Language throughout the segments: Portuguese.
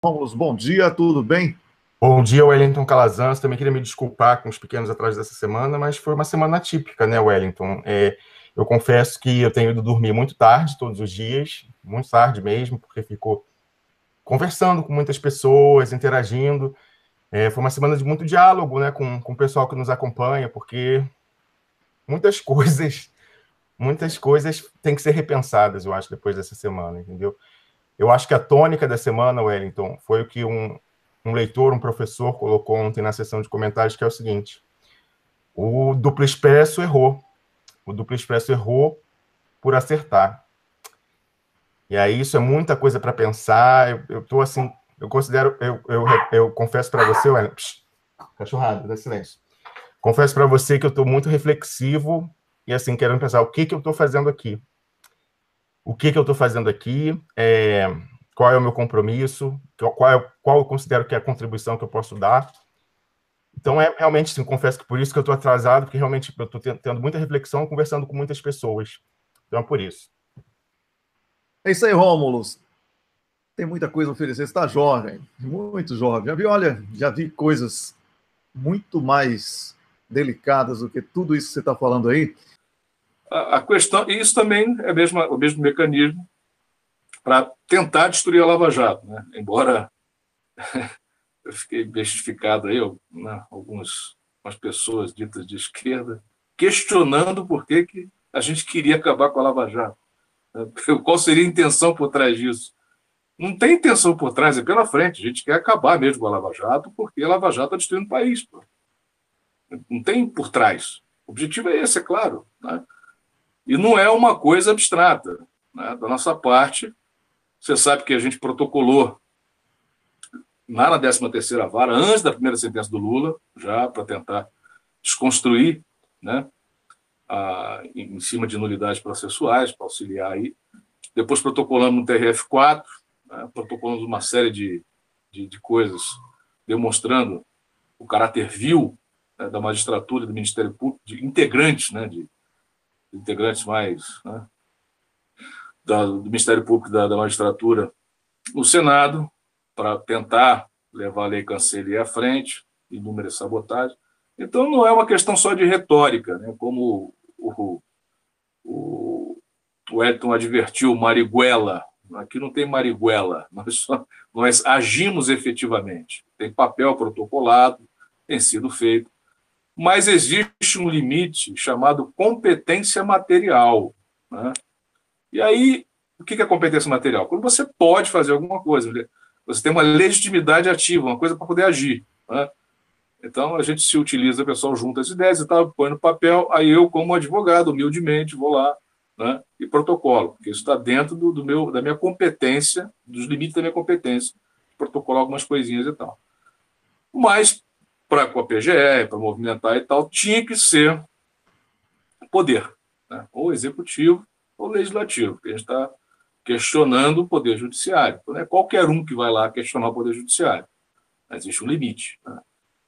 Rômulo, bom dia, tudo bem? Bom dia, Wellington Calazans. Também queria me desculpar com os pequenos atrasos dessa semana, mas foi uma semana atípica, né, Wellington? Eu confesso que eu tenho ido dormir muito tarde todos os dias, muito tarde mesmo, porque ficou conversando com muitas pessoas, interagindo. Foi uma semana de muito diálogo, né, com o pessoal que nos acompanha, porque muitas muitas coisas têm que ser repensadas, eu acho, depois dessa semana, entendeu? Eu acho que a tônica da semana, Wellington, foi o que um leitor, um professor, colocou ontem na sessão de comentários, que é o seguinte: o duplo expresso errou. O duplo expresso errou por acertar. E aí isso é muita coisa para pensar. Eu tô assim, eu considero, eu confesso para você, Wellington, cachorrada, dá silêncio. Confesso para você que eu estou muito reflexivo e assim, querendo pensar o que eu estou fazendo aqui. O que eu estou fazendo aqui, qual é o meu compromisso, qual eu considero que é a contribuição que eu posso dar. Então, realmente, sim, confesso que por isso que eu estou atrasado, porque realmente eu estou tendo muita reflexão, conversando com muitas pessoas. Então, é por isso. É isso aí, Rômulo. Tem muita coisa a oferecer. Você está jovem, muito jovem. Já vi coisas muito mais delicadas do que tudo isso que você está falando aí. A questão, e isso também é o mesmo mecanismo para tentar destruir a Lava Jato, né? Embora eu fiquei bestificado aí, né, algumas pessoas ditas de esquerda questionando por que a gente queria acabar com a Lava Jato. Qual seria a intenção por trás disso? Não tem intenção por trás, é pela frente. A gente quer acabar mesmo com a Lava Jato, porque a Lava Jato está destruindo o país. Pô. Não tem por trás. O objetivo é esse, é claro. Né? E não é uma coisa abstrata. Né? Da nossa parte, você sabe que a gente protocolou na 13ª vara, antes da primeira sentença do Lula, já para tentar desconstruir, né, em cima de nulidades processuais, para auxiliar aí. Depois protocolamos no TRF4, né, protocolamos uma série de coisas demonstrando o caráter vil, né, da magistratura e do Ministério Público, de integrantes, né, de integrantes mais, né, do Ministério Público da magistratura no Senado, para tentar levar a lei Cancellier à frente, inúmeras sabotagens. Então, não é uma questão só de retórica, né, como o Wellington advertiu, Marighella. Aqui não tem Marighella, nós agimos efetivamente. Tem papel protocolado, tem sido feito, mas existe um limite chamado competência material. Né? E aí, o que é competência material? Quando você pode fazer alguma coisa, você tem uma legitimidade ativa, uma coisa para poder agir. Né? Então, a gente se utiliza, o pessoal junta as ideias e tal, põe no papel, aí eu, como advogado, humildemente, vou lá, né, e protocolo, porque isso está dentro da minha competência, dos limites da minha competência, protocolar algumas coisinhas e tal. Mas, com a PGR, para movimentar e tal, tinha que ser poder, né, ou executivo ou legislativo, porque a gente está questionando o poder judiciário. Não é qualquer um que vai lá questionar o poder judiciário. Existe um limite. Né?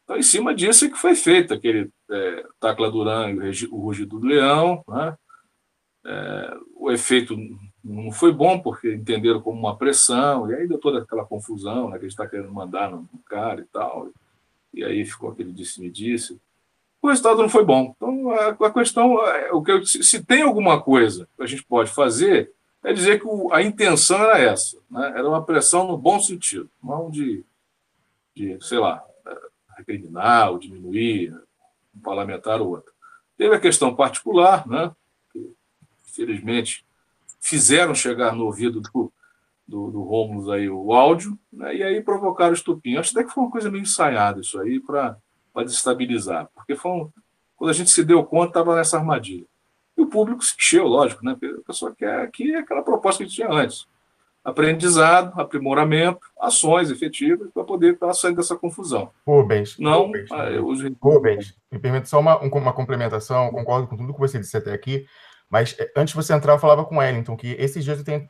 Então, em cima disso é que foi feito aquele Tacla Duran e o Rugido do Leão. Né? O efeito não foi bom, porque entenderam como uma pressão, e aí deu toda aquela confusão, né, que a gente está querendo mandar no cara e tal, e aí ficou aquele disse-me-disse. O resultado não foi bom. Então, a questão, se tem alguma coisa que a gente pode fazer, é dizer que a intenção era essa, né? Era uma pressão no bom sentido, não de sei lá, recriminar ou diminuir um parlamentar ou outro. Teve a questão particular, né? Que, infelizmente, fizeram chegar no ouvido do Rômulo aí o áudio, né? E aí provocaram o estupim. Acho até que foi uma coisa meio ensaiada isso aí para desestabilizar, porque quando a gente se deu conta, estava nessa armadilha. E o público se encheu, lógico, né? A pessoa quer aqui aquela proposta que a gente tinha antes. Aprendizado, aprimoramento, ações efetivas para poder estar saindo dessa confusão. Rubens, Não, Rubens, me permite só uma complementação, concordo com tudo que você disse até aqui, mas antes de você entrar, eu falava com o Wellington que esses dias eu tenho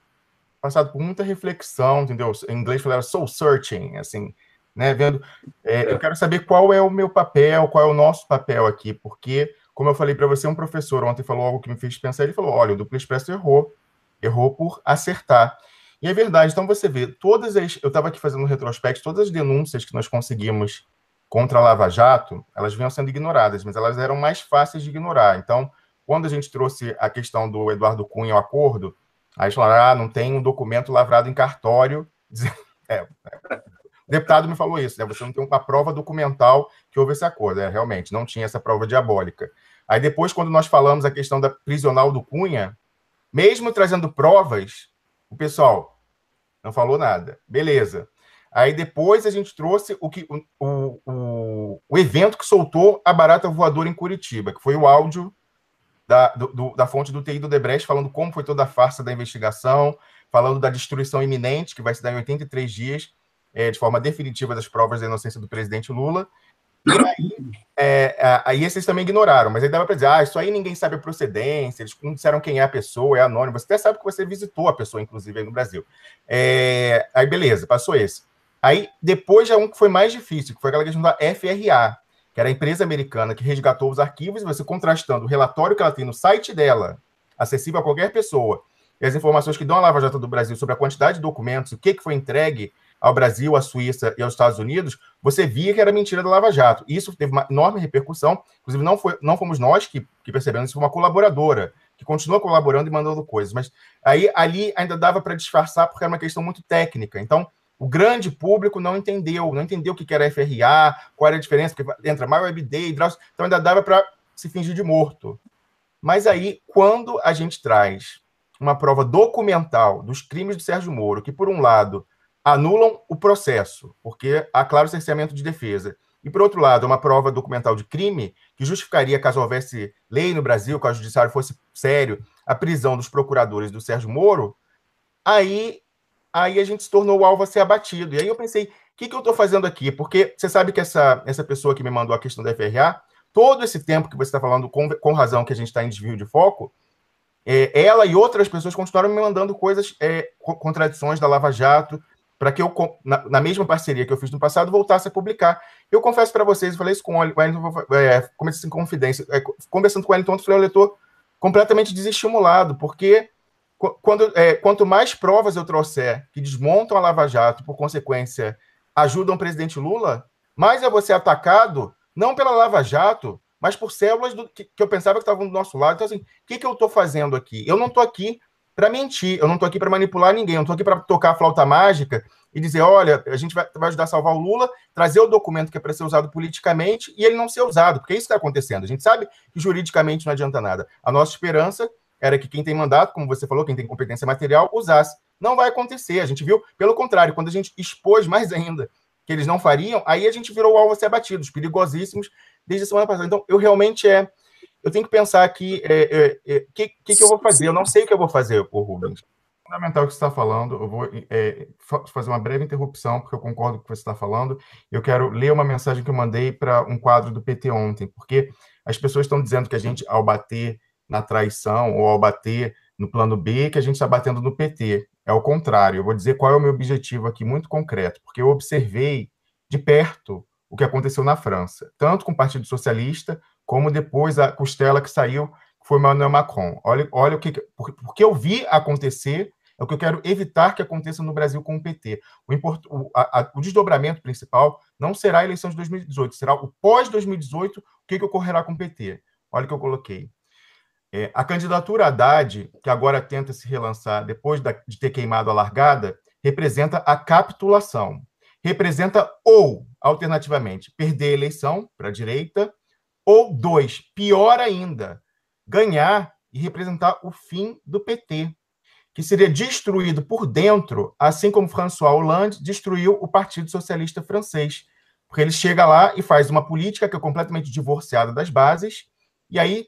passado por muita reflexão, entendeu? Em inglês falava soul searching, assim, né? Vendo, eu quero saber qual é o meu papel, qual é o nosso papel aqui, porque, como eu falei para você, um professor ontem falou algo que me fez pensar, ele falou, olha, o Duplo Expresso errou por acertar. E é verdade, então você vê, eu estava aqui fazendo um retrospecto, todas as denúncias que nós conseguimos contra a Lava Jato, elas vinham sendo ignoradas, mas elas eram mais fáceis de ignorar. Então, quando a gente trouxe a questão do Eduardo Cunha, o acordo, aí eles falaram, não tem um documento lavrado em cartório. O deputado me falou isso, né? Você não tem uma prova documental que houve esse acordo. Realmente, não tinha essa prova diabólica. Aí depois, quando nós falamos a questão da prisional do Cunha, mesmo trazendo provas, o pessoal não falou nada. Beleza. Aí depois a gente trouxe o evento que soltou a barata voadora em Curitiba, que foi o áudio da fonte do TI do Odebrecht, falando como foi toda a farsa da investigação, falando da destruição iminente, que vai se dar em 83 dias, de forma definitiva das provas da inocência do presidente Lula. E aí esses também ignoraram, mas aí dava para dizer, isso aí ninguém sabe a procedência, eles não disseram quem é a pessoa, é anônimo, você até sabe que você visitou a pessoa, inclusive, aí no Brasil. Aí beleza, passou esse. Aí depois já um que foi mais difícil, que foi aquela questão da FRA, que era a empresa americana que resgatou os arquivos, e você contrastando o relatório que ela tem no site dela, acessível a qualquer pessoa, e as informações que dão a Lava Jato do Brasil sobre a quantidade de documentos, o que foi entregue ao Brasil, à Suíça e aos Estados Unidos, você via que era mentira da Lava Jato. Isso teve uma enorme repercussão, inclusive não fomos nós que percebemos, isso foi uma colaboradora, que continua colaborando e mandando coisas, mas aí ali ainda dava para disfarçar, porque era uma questão muito técnica. Então, o grande público não entendeu o que era FRA, qual era a diferença, porque entra MyWebDay, então ainda dava para se fingir de morto. Mas aí, quando a gente traz uma prova documental dos crimes do Sérgio Moro, que, por um lado, anulam o processo, porque há claro cerceamento de defesa, e, por outro lado, uma prova documental de crime que justificaria, caso houvesse lei no Brasil, caso o judiciário fosse sério, a prisão dos procuradores do Sérgio Moro, aí a gente se tornou o alvo a ser abatido. E aí eu pensei, o que eu estou fazendo aqui? Porque você sabe que essa pessoa que me mandou a questão da FRA, todo esse tempo que você está falando, com razão que a gente está em desvio de foco, ela e outras pessoas continuaram me mandando coisas, contradições da Lava Jato, para que eu, na mesma parceria que eu fiz no passado, voltasse a publicar. Eu confesso para vocês, eu falei isso com o Wellington, comecei em confidência, conversando com o Wellington, eu falei, eu estou completamente desestimulado, porque quanto mais provas eu trouxer que desmontam a Lava Jato, por consequência, ajudam o presidente Lula, mais eu vou ser atacado, não pela Lava Jato, mas por células que eu pensava que estavam do nosso lado. Então, assim, o que eu estou fazendo aqui? Eu não estou aqui para mentir, eu não estou aqui para manipular ninguém, eu não estou aqui para tocar a flauta mágica e dizer, olha, a gente vai ajudar a salvar o Lula, trazer o documento que é para ser usado politicamente e ele não ser usado, porque é isso que está acontecendo. A gente sabe que juridicamente não adianta nada. A nossa esperança era que quem tem mandato, como você falou, quem tem competência material, usasse. Não vai acontecer. A gente viu, pelo contrário, quando a gente expôs mais ainda que eles não fariam, aí a gente virou o alvo a ser abatido, perigosíssimos, desde a semana passada. Então, eu realmente eu tenho que pensar aqui o que eu vou fazer. Eu não sei o que eu vou fazer, Rubens. É fundamental o que você está falando. Eu vou fazer uma breve interrupção, porque eu concordo com o que você está falando. Eu quero ler uma mensagem que eu mandei para um quadro do PT ontem, porque as pessoas estão dizendo que a gente, ao bater na traição ou ao bater no plano B, que a gente está batendo no PT. É o contrário. Eu vou dizer qual é o meu objetivo aqui, muito concreto, porque eu observei de perto o que aconteceu na França, tanto com o Partido Socialista, como depois a costela que saiu, que foi Emmanuel Macron. Olha porque eu vi acontecer, é o que eu quero evitar que aconteça no Brasil com o PT. O desdobramento principal não será a eleição de 2018, será o pós-2018, o que ocorrerá com o PT. Olha o que eu coloquei. A candidatura Haddad, que agora tenta se relançar depois de ter queimado a largada, representa a capitulação. Representa ou, alternativamente, perder a eleição para a direita, ou 2, pior ainda, ganhar e representar o fim do PT, que seria destruído por dentro, assim como François Hollande destruiu o Partido Socialista francês. Porque ele chega lá e faz uma política que é completamente divorciada das bases, e aí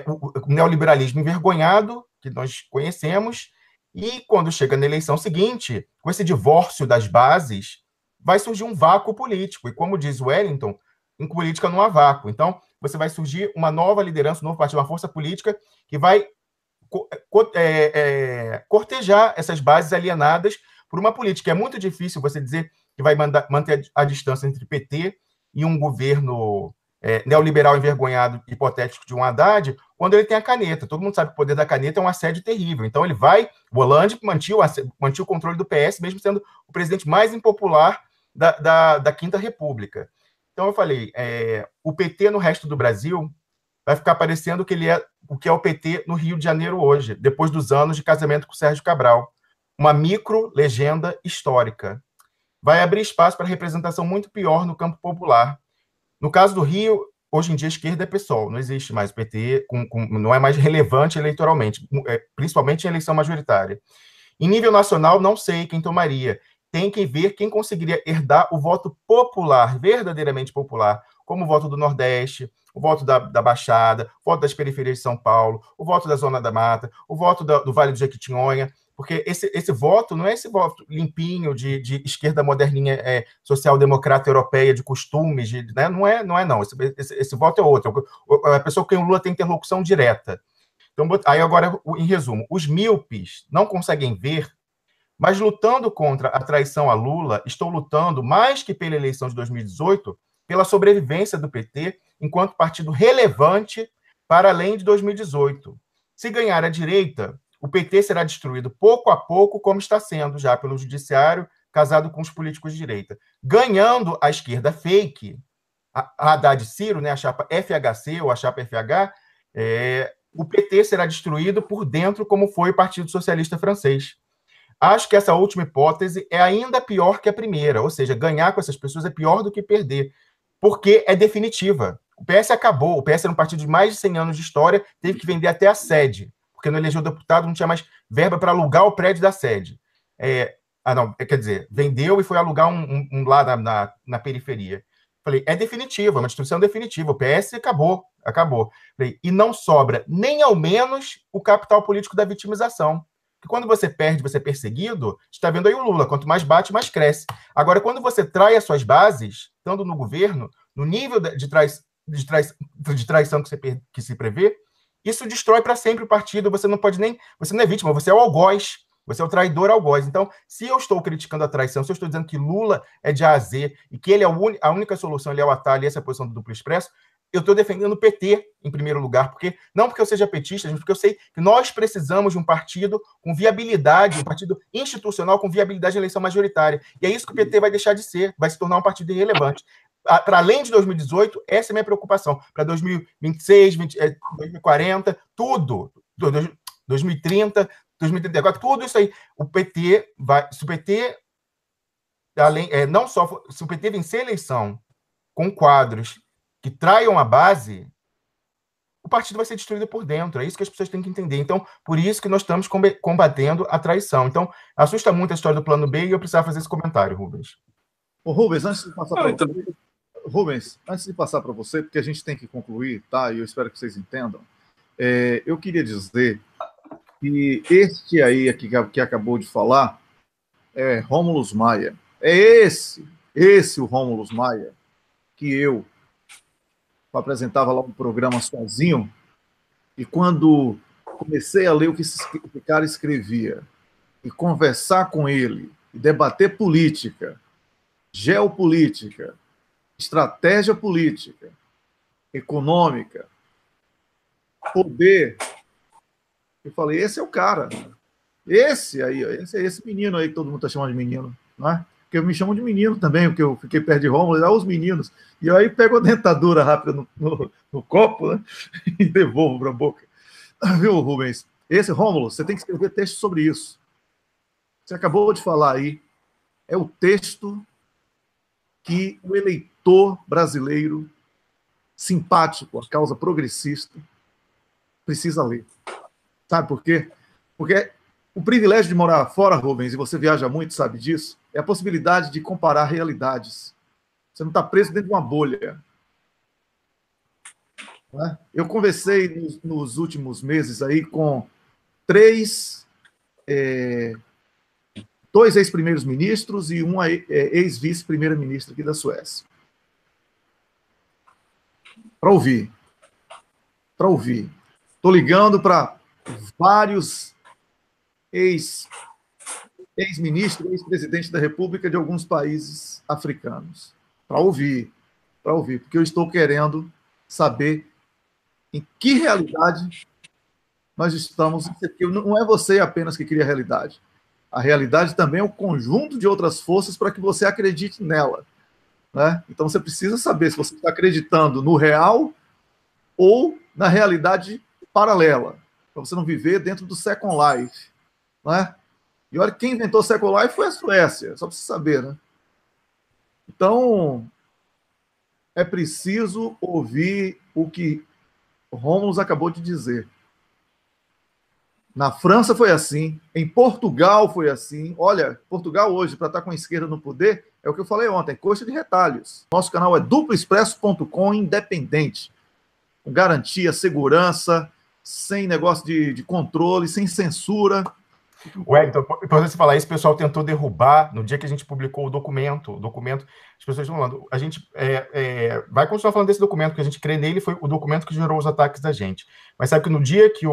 o neoliberalismo envergonhado, que nós conhecemos, e quando chega na eleição seguinte, com esse divórcio das bases, vai surgir um vácuo político. E como diz Wellington, em política não há vácuo. Então, você vai surgir uma nova liderança, um novo partido, uma força política que vai cortejar essas bases alienadas por uma política. É muito difícil você dizer que vai manter a distância entre PT e um governo neoliberal envergonhado hipotético de um Haddad, quando ele tem a caneta. Todo mundo sabe que o poder da caneta é um assédio terrível. Então ele vai... O Hollande mantinha o controle do PS, mesmo sendo o presidente mais impopular da Quinta República. Então eu falei, o PT no resto do Brasil vai ficar parecendo que ele é o que é o PT no Rio de Janeiro hoje, depois dos anos de casamento com o Sérgio Cabral. Uma micro-legenda histórica. Vai abrir espaço para representação muito pior no campo popular. No caso do Rio, hoje em dia a esquerda é PSOL, não existe mais o PT, não é mais relevante eleitoralmente, principalmente em eleição majoritária. Em nível nacional, não sei quem tomaria. Tem que ver quem conseguiria herdar o voto popular, verdadeiramente popular, como o voto do Nordeste, o voto da Baixada, o voto das periferias de São Paulo, o voto da Zona da Mata, o voto do Vale do Jequitinhonha, porque esse voto não é esse voto limpinho de esquerda moderninha, social-democrata europeia, de costumes, né? Não é. Esse voto é outro. A pessoa com quem o Lula tem interlocução direta. Então, aí agora, em resumo, os míopes não conseguem ver, mas lutando contra a traição a Lula, estou lutando, mais que pela eleição de 2018, pela sobrevivência do PT enquanto partido relevante para além de 2018. Se ganhar a direita, o PT será destruído pouco a pouco, como está sendo já pelo judiciário, casado com os políticos de direita. Ganhando a esquerda fake, a Haddad Ciro, né, a chapa FHC ou a chapa FH, o PT será destruído por dentro, como foi o Partido Socialista Francês. Acho que essa última hipótese é ainda pior que a primeira, ou seja, ganhar com essas pessoas é pior do que perder, porque é definitiva. O PS acabou, o PS era um partido de mais de 100 anos de história, teve que vender até a sede, porque não elegeu deputado, não tinha mais verba para alugar o prédio da sede. Quer dizer, vendeu e foi alugar um lá na periferia. Falei, é definitiva, uma destruição definitiva, o PS acabou. Falei, e não sobra nem ao menos o capital político da vitimização. Porque quando você perde, você é perseguido, está vendo aí o Lula, quanto mais bate, mais cresce. Agora, quando você trai as suas bases, estando no governo, no nível de traição que se prevê, isso destrói para sempre o partido, você não é vítima, você é o algoz, você é o traidor algoz. Então, se eu estou criticando a traição, se eu estou dizendo que Lula é de A a Z e que ele é a única solução, ele é o atalho e essa é a posição do duplo expresso, eu estou defendendo o PT em primeiro lugar, não porque eu seja petista, mas porque eu sei que nós precisamos de um partido com viabilidade, um partido institucional com viabilidade de eleição majoritária. E é isso que o PT vai deixar de ser, vai se tornar um partido irrelevante. Para além de 2018, essa é a minha preocupação. Para 2026, 2040, tudo, 2030, 2034, tudo isso aí. O PT vai... Se o PT, se o PT vencer a eleição com quadros que traiam a base, o partido vai ser destruído por dentro. É isso que as pessoas têm que entender. Então, por isso que nós estamos combatendo a traição. Então, assusta muito a história do plano B e eu precisava fazer esse comentário, Rubens. Rubens, antes de passar para você... Rubens, antes de passar para você, porque a gente tem que concluir, tá? E eu espero que vocês entendam. Eu queria dizer que este aí que acabou de falar é Rômulus Maia. É esse o Rômulus Maia que eu apresentava lá um programa sozinho, e quando comecei a ler o que esse cara escrevia, e conversar com ele, e debater política, geopolítica, estratégia política, econômica, poder, eu falei, esse é o cara. Esse menino aí que todo mundo está chamando de menino, não é? Porque me chamam de menino também, porque eu fiquei perto de Rômulo, os meninos. E aí pego a dentadura rápida no copo, né? E devolvo para a boca. Viu, Rubens? Esse, Rômulo, você tem que escrever texto sobre isso. Você acabou de falar aí. É o texto que o eleitor brasileiro simpático à causa progressista precisa ler. Sabe por quê? Porque o privilégio de morar fora, Rubens, e você viaja muito, sabe disso, é a possibilidade de comparar realidades. Você não está preso dentro de uma bolha. Né? Eu conversei nos últimos meses aí com dois ex-primeiros ministros e uma ex-vice-primeira-ministra aqui da Suécia. Para ouvir. Estou ligando para vários ex-ministro, ex-presidente da República de alguns países africanos, para ouvir. para ouvir, porque eu estou querendo saber em que realidade nós estamos. Não é você apenas que cria a realidade. A realidade também é um conjunto de outras forças para que você acredite nela. Né? Então você precisa saber se você está acreditando no real ou na realidade paralela, para você não viver dentro do Second Life. Né? E olha, quem inventou o Second Life foi a Suécia, só para você saber. Né? Então, é preciso ouvir o que Rômulo acabou de dizer. Na França foi assim, em Portugal foi assim. Olha, Portugal hoje, para estar com a esquerda no poder, é o que eu falei ontem, coxa de retalhos. Nosso canal é duploexpresso.com, independente, com garantia, segurança, sem negócio de controle, sem censura. Wellington, importante você falar isso, o pessoal tentou derrubar no dia que a gente publicou o documento, as pessoas estão falando, a gente vai continuar falando desse documento, que a gente crê nele, foi o documento que gerou os ataques da gente. Mas sabe que no dia que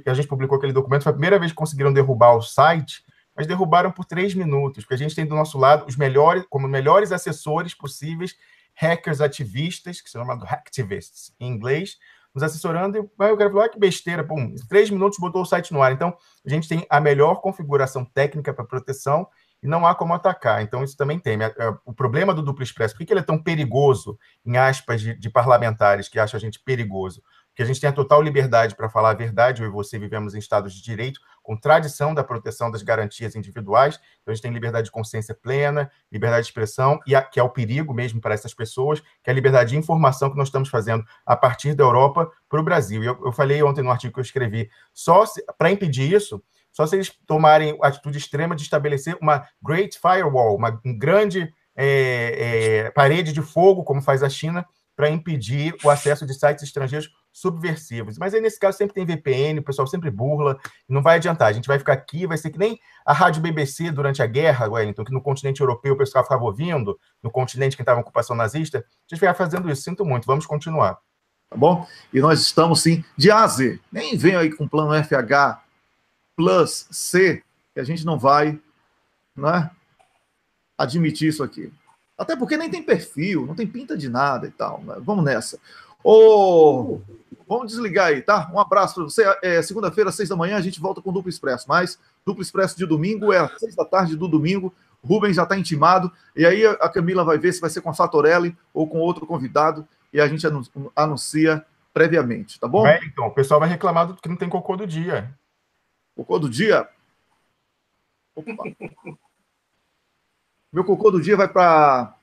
a gente publicou aquele documento, foi a primeira vez que conseguiram derrubar o site, mas derrubaram por 3 minutos, porque a gente tem do nosso lado os melhores assessores possíveis, hackers ativistas, que são chamados hacktivists em inglês, nos assessorando, e o cara falou, que besteira, pum, 3 minutos botou o site no ar. Então, a gente tem a melhor configuração técnica para proteção e não há como atacar. Então, isso também tem. O problema do Duplo Expresso, por que ele é tão perigoso, em aspas, de parlamentares que acham a gente perigoso? Porque a gente tem a total liberdade para falar a verdade, eu e você vivemos em estados de direito, com tradição da proteção das garantias individuais, então a gente tem liberdade de consciência plena, liberdade de expressão, que é o perigo mesmo para essas pessoas, que é a liberdade de informação que nós estamos fazendo a partir da Europa para o Brasil. E eu falei ontem no artigo que eu escrevi, para impedir isso, só se eles tomarem a atitude extrema de estabelecer uma Great Firewall, uma grande parede de fogo, como faz a China, para impedir o acesso de sites estrangeiros subversivos. Mas aí, nesse caso, sempre tem VPN, o pessoal sempre burla, não vai adiantar. A gente vai ficar aqui, vai ser que nem a rádio BBC durante a guerra, Wellington, que no continente europeu o pessoal ficava ouvindo, no continente que estava em ocupação nazista. A gente vai fazendo isso, sinto muito, vamos continuar. Tá bom? E nós estamos, sim, de A a Z. Nem venham aí com o plano FH Plus C, que a gente não vai, né, admitir isso aqui. Até porque nem tem perfil, não tem pinta de nada e tal. Né? Vamos nessa. Vamos desligar aí, tá? Um abraço para você. Segunda-feira, às 6 da manhã, a gente volta com o Duplo Expresso. Mas Duplo Expresso de domingo é às 6 da tarde do domingo. O Rubens já está intimado. E aí a Camila vai ver se vai ser com a Fatorelli ou com outro convidado. E a gente anuncia previamente, tá bom? Então, o pessoal vai reclamar que não tem cocô do dia. Cocô do dia? Opa. Meu cocô do dia vai para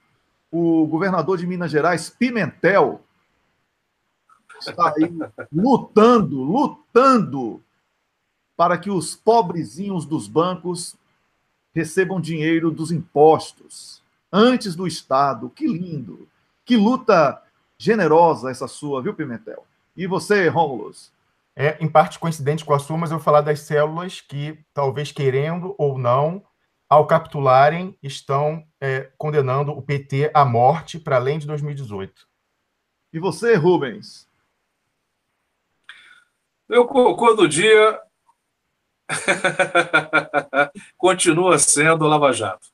o governador de Minas Gerais, Pimentel. Está aí lutando para que os pobrezinhos dos bancos recebam dinheiro dos impostos antes do Estado. Que lindo! Que luta generosa essa sua, viu, Pimentel? E você, Rômulus? Em parte coincidente com a sua, mas eu vou falar das células que, talvez querendo ou não, ao capitularem, estão condenando o PT à morte para além de 2018. E você, Rubens? Meu cocô do dia continua sendo o Lava Jato.